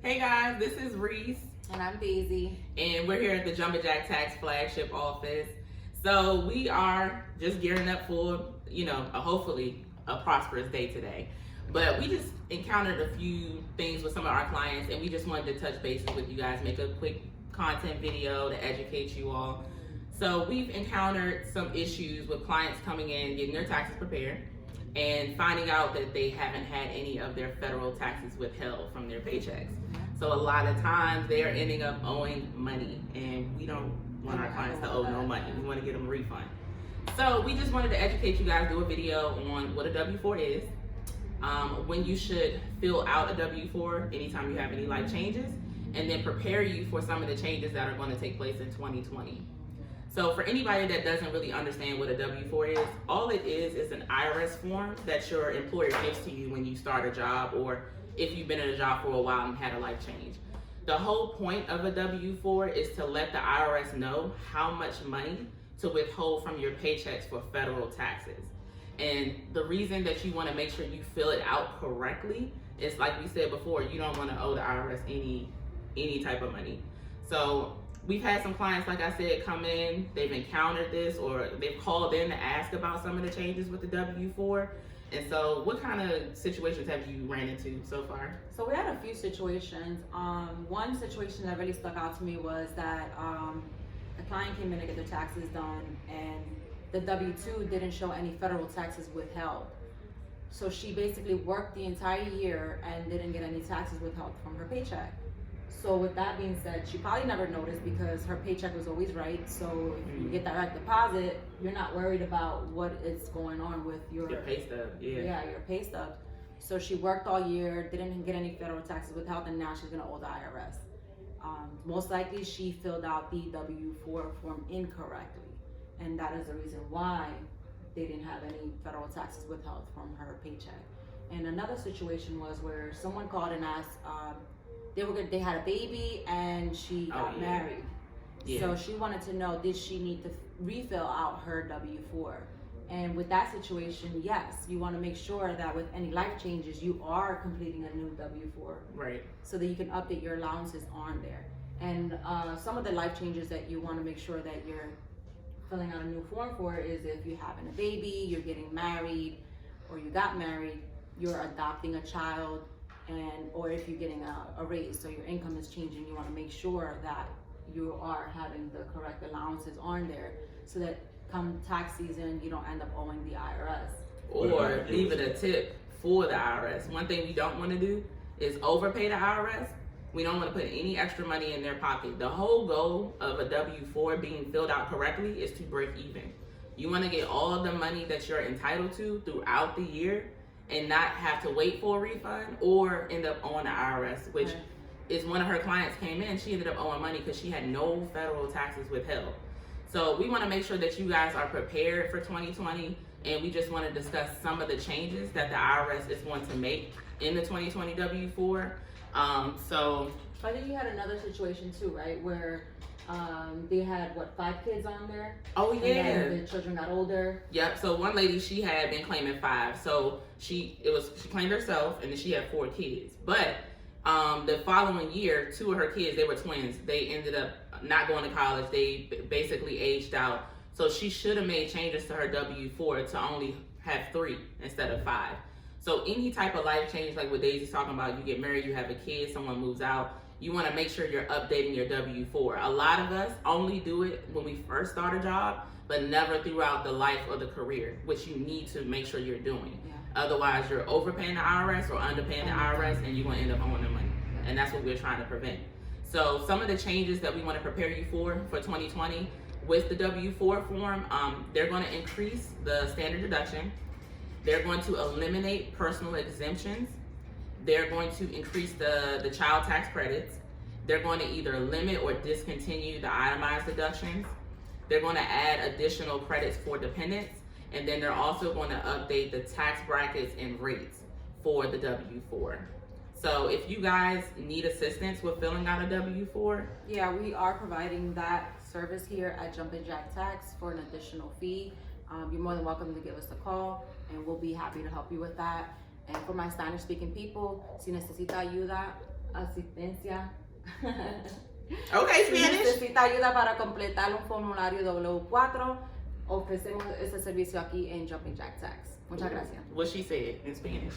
Hey guys, this is Reese. And I'm Daisy. And we're here at the Jumpin' Jack Tax flagship office. So we are just gearing up for, hopefully a prosperous day today. But we just encountered a few things with some of our clients and we just wanted to touch bases with you guys, make a quick content video to educate you all. So we've encountered some issues with clients coming in, getting their taxes prepared, and finding out that they haven't had any of their federal taxes withheld from their paychecks. So a lot of times they're ending up owing money, and we don't want our clients to owe no money. We want to get them a refund. So we just wanted to educate you guys, do a video on what a W-4 is, when you should fill out a W-4 anytime you have any life changes, and then prepare you for some of the changes that are going to take place in 2020. So for anybody that doesn't really understand what a W-4 is, all it is an IRS form that your employer gives to you when you start a job, or if you've been in a job for a while and had a life change. The whole point of a W-4 is to let the IRS know how much money to withhold from your paychecks for federal taxes. And the reason that you want to make sure you fill it out correctly is, like we said before, you don't want to owe the IRS any type of money. So we've had some clients, like I said, come in, they've encountered this, or they've called in to ask about some of the changes with the W-4. And so what kind of situations have you ran into so far? So we had a few situations. One situation that really stuck out to me was that a client came in to get their taxes done, and the W-2 didn't show any federal taxes withheld. So she basically worked the entire year and didn't get any taxes withheld from her paycheck. So with that being said, she probably never noticed because her paycheck was always right. So if you get direct deposit, you're not worried about what is going on with your pay stub. Yeah, your pay stub. So she worked all year, didn't get any federal taxes withheld, and now she's gonna owe the IRS. Most likely she filled out the W-4 form incorrectly, and that is the reason why they didn't have any federal taxes withheld from her paycheck. And another situation was where someone called and asked, they had a baby and she got married. Yeah. So she wanted to know, did she need to refill out her W-4? And with that situation, yes, you want to make sure that with any life changes, you are completing a new W-4. Right. So that you can update your allowances on there. And some of the life changes that you want to make sure that you're filling out a new form for is if you're having a baby, you're getting married, or you got married, you're adopting a child, or if you're getting a raise, so your income is changing, you want to make sure that you are having the correct allowances on there so that come tax season, you don't end up owing the IRS. Or leaving a tip for the IRS. One thing we don't want to do is overpay the IRS. We don't want to put any extra money in their pocket. The whole goal of a W-4 being filled out correctly is to break even. You want to get all of the money that you're entitled to throughout the year and not have to wait for a refund or end up owing the IRS, which is one of her clients came in, she ended up owing money because she had no federal taxes withheld. So we want to make sure that you guys are prepared for 2020, and we just want to discuss some of the changes that the IRS is going to make in the 2020 W-4. So I think you had another situation too, right, where they had 5 kids on there? Oh yeah. And the children got older. Yep. So one lady, she had been claiming 5. So she claimed herself, and then she had 4 kids. But the following year, 2 of her kids, they were twins. They ended up not going to college. They basically aged out. So she should have made changes to her W-4 to only have 3 instead of 5. So any type of life change, like what Daisy's talking about, you get married, you have a kid, someone moves out, you want to make sure you're updating your W-4. A lot of us only do it when we first start a job, but never throughout the life of the career, which you need to make sure you're doing. Yeah. Otherwise, you're overpaying the IRS or underpaying the IRS, and you're going to end up owing them money. And that's what we're trying to prevent. So some of the changes that we want to prepare you for 2020 with the W-4 form, they're going to increase the standard deduction. They're going to eliminate personal exemptions. They're going to increase the child tax credits. They're going to either limit or discontinue the itemized deductions. They're going to add additional credits for dependents. And then they're also going to update the tax brackets and rates for the W-4. So if you guys need assistance with filling out a W-4. Yeah, we are providing that service here at Jumpin' Jack Tax for an additional fee. You're more than welcome to give us a call, and we'll be happy to help you with that. And for my Spanish speaking people, si necesita ayuda, asistencia. Okay, Si Spanish. necesita ayuda para completar un formulario W-4, ofrecemos ese servicio aquí en Jumping Jack Tax. Muchas gracias. What she said in Spanish.